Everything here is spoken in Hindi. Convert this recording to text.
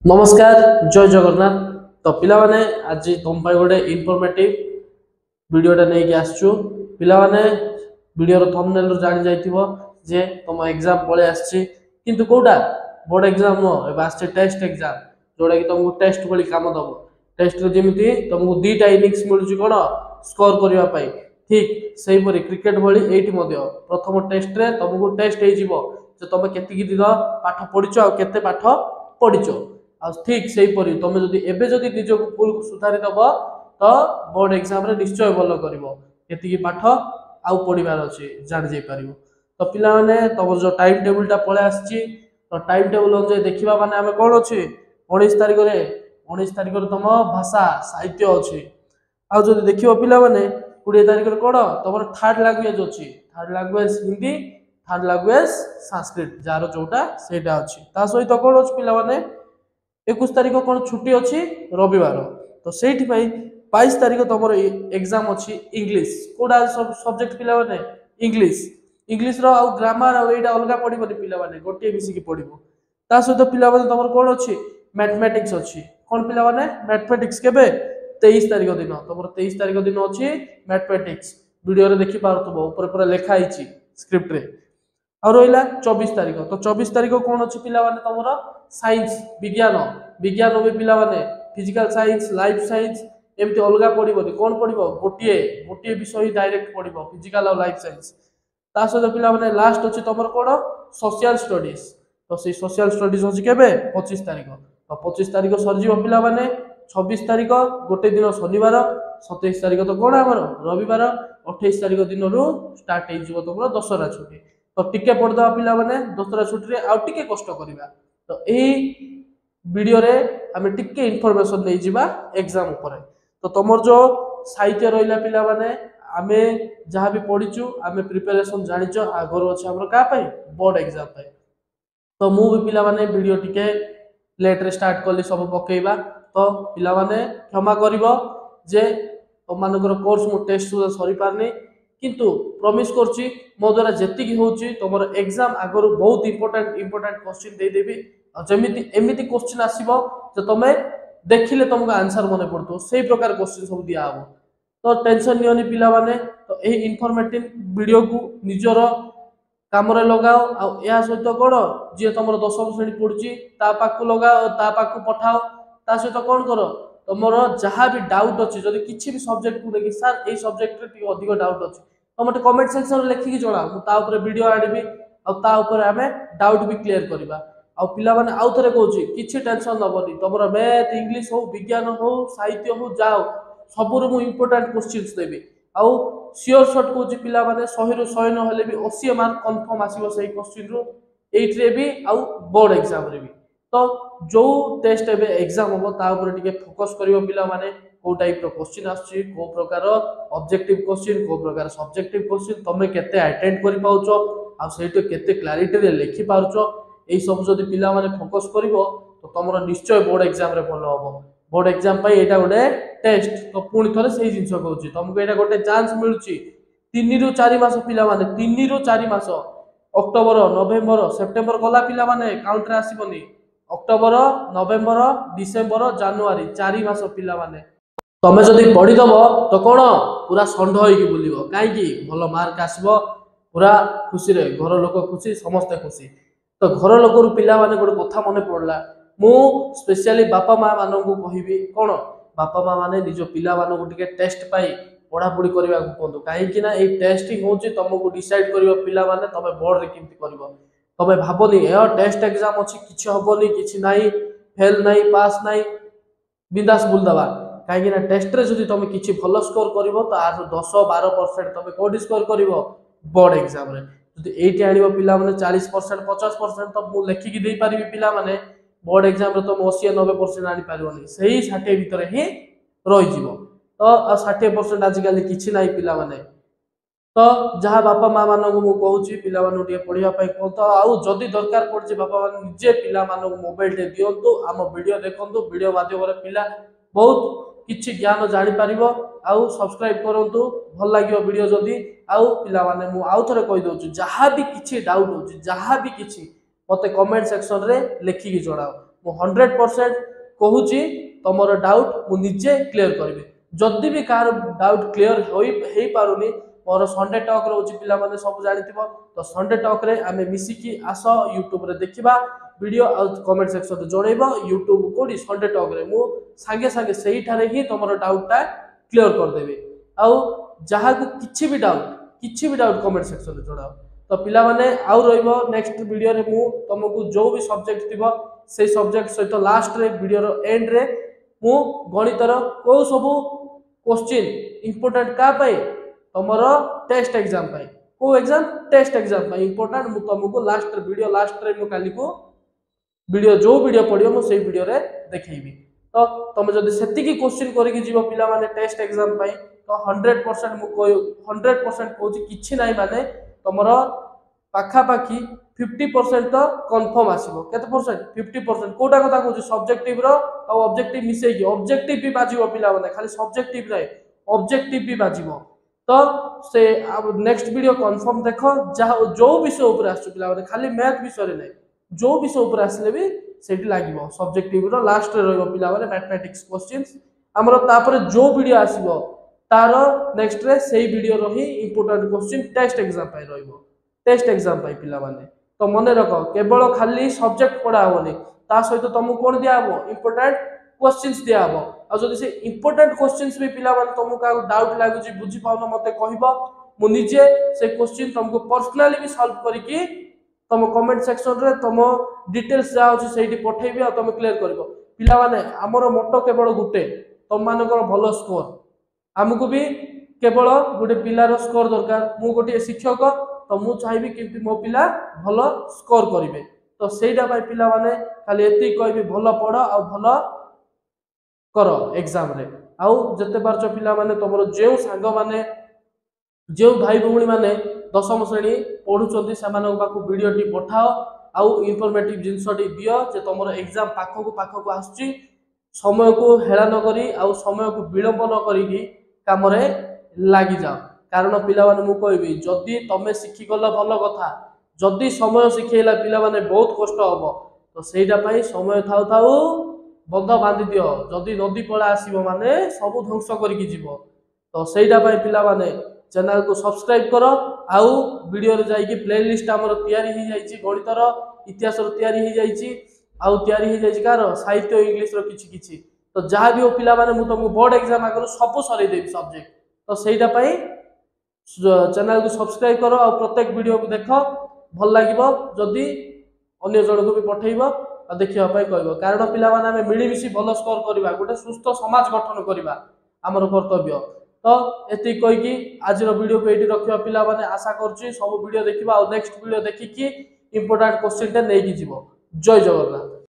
नमस्कार जय जगन्नाथ। तो पिला माने आज तुम गोटे इनफॉर्मेटिव वीडियोटा नहीं आसचु पिला माने वीडियो थंबनेल रो जानि जाइथिबो जे तुम एग्जाम पळे आछी किंतु कोडा बोर्ड एग्जाम नो एबा आछे टेस्ट एग्जाम जोडा कि तुमको टेस्ट बली काम दबो टेस्ट रो जेमिति तुमको दुईटा इनिंग्स मिलुची कोन स्कोर करिवा पाई ठीक सही परी क्रिकेट भली एठी मध्य प्रथम टेस्ट रे तुमको टेस्ट हे जिवो जे तुम केति कि दिन पाठ पढिचो आ केते पाठ पढिचो आ ठीक सही परी तुम जदि एबे जदि निजो भूल को सुधारी दब तो बोर्ड एग्जाम रे निश्चय भलो करिवो केति पाठ आउ पढिबार अछि जान जाई परिवो। तो पिला माने तमर जो टाइम टेबल टा पळे आछि तो टाइम टेबल अनुसार देखिबा माने हमें कोन अछि 19 तारिख रे 19 तारिख रे तम भाषा साहित्य अछि आ जदि देखिबो पिला माने 20 तारिख रे कोन तमर थर्ड लैंग्वेज अछि third language Hindi third language Sanskrit jar जोटा सेटा अछि ता सहित कोन अछि पिला माने 21 तारिख कौन छुट्टी अच्छी रविवार तो से 22 तारिख तुम एग्जाम अच्छी इंग्लीश कोडा सब सब्जेक्ट पिला माने इंग्लीश इंग्लीश रो आउ ग्रामर आउ एटा अलगा पढिबनी पिला माने गोटे मिसिकी पढिबो ता सहित पिला माने तुम कोन अच्छी मैथमेटिक्स अच्छी कोन पिला माने मैथमेटिक्स केबे 23 तारिख दिन तुम 23 तारिख दिन अच्छी मैथमेटिक्स वीडियो रे देखि पारतबो ऊपर पूरा लिखा आइची स्क्रिप्ट रे और रहा 24 तारिख तो 24 तारिख कौन अच्छी पिला माने तुमर साइंस विज्ञान विज्ञान भी पिला माने फिजिकल साइंस लाइफ साइंस एमती अलग पड़ोनी कौन पड़ो गोटे गोटे विषय ही डायरेक्ट पड़ो फिजिकल और लाइफ साइंस ता सहित पिला माने लास्ट अच्छी तुम कौन सोशल स्टडीज तो से सोशल स्टडीज अच्छी के 25 तारिख तो 25 तारिख सरजिव पिला माने 26 तारिख गोटे दिन शनिवार 27 तारिख तो कौन आमर रविवार 28 तारिख दिन रू स्टार्ट हो तुम दशहरा छुट्टी तो टिके पढ़दवा पिला माने दशहरा छुट्टी रे आउ टिके कष्ट करिबा तो एही वीडियो रे हमें टिके इन्फॉर्मेशन नहीं जिबा एग्जाम ऊपर तो तुमर जो साहित्य रहिला पिला माने आमे जहाँ भी पढ़ीचु आमे प्रिपरेशन जानिचो आगर अछि हमर का पाई बोर्ड एग्जाम पाई तो मु भी पिला माने वीडियो टिके लेट रे स्टार्ट करली सब पकेइबा तो पिला माने क्षमा करिवो जे तुम मानकर कोर्स मु टेस्ट सुधा सरी पारनी किंतु प्रॉमिस करछि मो द्वारा जेतिकी होछि तुमर एग्जाम आगर बहुत इंपोर्टेंट क्वेश्चन दे देबी जमिति एमिति क्वेश्चन आसीबो जे तमे देखिले तुमको आंसर मने पड़तो सेही प्रकार क्वेश्चन सब दिया हबो तो टेंशन नियोनी पिला माने तो एही इन्फॉर्मेटिव वीडियो को निजर काम रे लगाओ आ या सहित कोन जे तुमर 10वीं श्रेणी पढुची ता पाकु लगाओ ता पाकु पठाओ ता सहित कोन करो तुमर जहाँ भी डाउट अच्छी जदि किसी भी सब्जेक्ट को देखि सर ए सब्जेक्ट रे अधिक डाउट अच्छी तो मते कमेंट सेक्शन रे लिखिकी जणाओ मु ता ऊपर वीडियो आनिबी आ ता ऊपर हमें डाउट भी क्लियर करबा आ पिला माने आउ थरे कहूची किछि टेंशन नबनी तुमर मैथ इंग्लिश हो विज्ञान हो साहित्य हो जाओ सबुर मु इंपोर्टेंट क्वेश्चंस देबी आ सियोर शॉट कहूची पिला माने 100 रु 100 न हेले भी 80 मार्क कंफर्म आसीबो सही क्वेश्चन रो एइट्रे भी आ बोर्ड एग्जाम रे भी तो जो टेस्ट एबे एग्जाम होबो ता ऊपर टिके फोकस करियो पिला माने को टाइप रो क्वेश्चन आछी को प्रकार ऑब्जेक्टिव क्वेश्चन को प्रकार सब्जेक्टिव क्वेश्चन तमे केते अटेंड करि पाउचो आ सेटो केते क्लैरिटी रे लिखि पाउचो एई सब जदि पिला माने फोकस करिवो तो तमरो निश्चय बोर्ड एग्जाम रे भलो होबो बोर्ड एग्जाम पई एटा गोटे टेस्ट तो पुणी थरे सेही जिंस कहूची तुमको एटा गोटे चांस मिलुची 3 रु 4 मास पिला माने 3 रु 4 मास अक्टोबर नवेम्बर सेप्टेम्बर गला पिला माने काउंट रे आसीबनी अक्टोबर नवेम्बर डिसेम्बर जानुआरी 4 मास पिला माने तमे जदि पढ़ी दबो तो कोन पूरा संढ होई बुलिबो काई की भलो मार्क आसीबो पूरा खुशी रे घर लोक खुशी समस्त खुशी तो घर लोक पिला माने गोटे कथा मने पड़ला मु स्पेशली बापा माँ मानन को कहिबी कोन बापा माँ माने निजो पिला मानन को टिके टेस्ट पाई पढ़ा पढ़ी करबा को कोंदो काई कि ना ए टेस्ट ही होची तुमको डिसाइड करिवो पिला माने तमे बोर्ड रे केमति करबो तमे भाबोनी ए टेस्ट एग्जाम अछि किछि हबोनी किछि नाही फेल नाही पास नाही बिंदास बुल दबा काई कि ना टेस्ट रे जदि तमे किछि भलो स्कोर करिवो तो आर 10-12% तमे कोडी स्कोर करिवो बोर्ड एग्जाम रे जदि एटी आनिबो पिला माने 40% 50% तो मु लेखि कि दे पारिबी पिला माने बोर्ड एग्जाम रे तो 80-90% आनी पारिबोनी सही 60 भीतर ही रहि जिवो तो 60% आजिकल किछि नाही पिला माने तो जहाँ बापा माँ मानक मु कहूची पिला मानक टिके पढ़िया पई कहतो आउ जदी दरकार पड़छि बापा मान निजे पिला मानक मोबाइल टे दियंतु आम वीडियो देखंतु वीडियो माध्यम रे पिला बहुत किछि ज्ञान जानि पारिबो आउ सब्सक्राइब करंतु भल लागियो वीडियो जदी आउ पिला माने मु आउ थरे कहि दोछु जहाँ भी किछि डाउट होछि जहाँ भी किछि मते कमेंट सेक्शन रे लिखि कि जणाओ मु 100% कहूची तमर डाउट मु निजे क्लियर करबी जदि भी कार डाउट क्लियर होई पारुनी मोर संडे टॉक रोची पिला माने सब जानिथिबो तो संडे टॉक रे आमे मिसिकी आस यूट्यूब रे देखिबा वीडियो आ कमेंट सेक्शन रे जोड़ेबो यूट्यूब कोडी संडे टॉक रे मु संगे संगे सही ठारे ही तमर डाउटटा क्लियर कर देबी आ जहा को किछि भी डाउट कमेंट सेक्शन रे जोड़ाओ तो पिला माने आउ रहइबो नेक्स्ट वीडियो रे मु तुमको जो भी सब्जेक्ट थिबो से सब्जेक्ट सहित लास्ट रे वीडियो रो एंड रे मु गणितर को सब क्वेश्चन इंपोर्टेंट का पाई तमरो टेस्ट एग्जाम पाई को एग्जाम टेस्ट एग्जाम पाई इंपोर्टेंट मु तुमको लास्ट रे मु काली को वीडियो जो वीडियो पडियो मु सेही वीडियो रे देखैबी तो तुम जदि सेतिकी क्वेश्चन करिक जीवो पिला माने टेस्ट एग्जाम पाई तो 100% मु 100% कहूची किछि नाही माने तमरो पाखा पाखी 50% तो कंफर्म आसीबो केते परसेंट 50% कोटा कथा कहूची सब्जेक्टिव रो आ ऑब्जेक्टिव मिसै कि ऑब्जेक्टिव भी बाजिबो पिला माने खाली सब्जेक्टिव रे ऑब्जेक्टिव भी बाजिबो तो से नेक्स्ट वीडियो कंफर्म देखो जहा जो विषय ऊपर आसु पिला माने खाली मैथ विषय रे नै जो विषय ऊपर आसले भी सेठी लागिबो सब्जेक्टिव रो लास्ट रे रहइबो पिला माने मैथमेटिक्स क्वेश्चंस हमरो तापर जो वीडियो आसीबो तारो नेक्स्ट रे सेही वीडियो रो ही इंपोर्टेंट क्वेश्चन टेस्ट एग्जाम पाई रहइबो टेस्ट एग्जाम पाई पिला माने तो मन रख केवल खाली सब्जेक्ट पढ़ा होनी ता सहित तुमको कौन दिया हबो इंपोर्टेंट क्वेश्चंस दिया हबो आ जदी से इंपोर्टेंट क्वेश्चंस भी पिला माने तुमको डाउट लागु जी बुझी पाउन मते कहबो मु निजे से क्वेश्चन तुमको पर्सनली भी सॉल्व करिकि तुम कमेंट सेक्शन रे तुम डिटेल्स जा होची सेठी पठेबी आ तुम क्लियर करबो पिला माने हमरो मोटो केवल गुटे तुम मानकर भलो स्कोर हमकु भी केवल गोटे पिलार स्कोर दरकार मु गोटे शिक्षक तो मु चाहिबी कि मो पिला भलो स्कोर करिवे तो सेटा पाई पिला माने खाली एति कहबी भलो पढ आ भलो करो एग्जाम रे आउ जते बारच पिला माने तमरो जेउ सांग माने जेउ भाई भौणी माने दशम श्रेणी पढुचंती समान पाखु वीडियो टी पठाओ आउ इन्फॉर्मेटिव जिंसटी दियो जे तमरो एग्जाम पाखो आसुची समय को हेला न करी आउ समय को विलंब न करी काम रे लागि जाओ कारण पिला माने मु कहबी जदी तमे शिखि गल भलो कथा जदी समय शिखेला पिला माने बहुत कष्ट हबो तो सेटा पई समय थाउ थाउ बंध बांधी दियो जदी नदी पळा आसीबो माने सब ध्वंस करिकि जीवो तो सेटा पई पिला माने चैनल को सब्सक्राइब करो आउ वीडियो रे जाई कि प्लेलिस्ट हमर तयारी ही जाईची गणितर इतिहास रो तयारी ही जाईची आउ तयारी ही जाईची कार साहित्य इंग्लिश रो किछि तो जहा भी ओ पिला माने मु तुमको बोर्ड एग्जाम आगरो सब सरी देबी सब्जेक्ट तो सेटा पई चैनल को सब्सक्राइब करो और प्रत्येक वीडियो को देखो भल लागिबो जदी अन्य जण को भी पठेइबो आ देखिया पई कहबो कारण पिला माने हमें मिली मिसी भलो स्कोर करबा गोटे सुस्थ समाज गठन करबा हमर कर्तव्य तो एति कहि कि आज रो वीडियो को एटी रखिबा पिला माने आशा करछि सब वीडियो देखिबा और नेक्स्ट वीडियो देखि कि इंपोर्टेंट क्वेश्चन टे नै कि जीवो जय जगन्नाथ।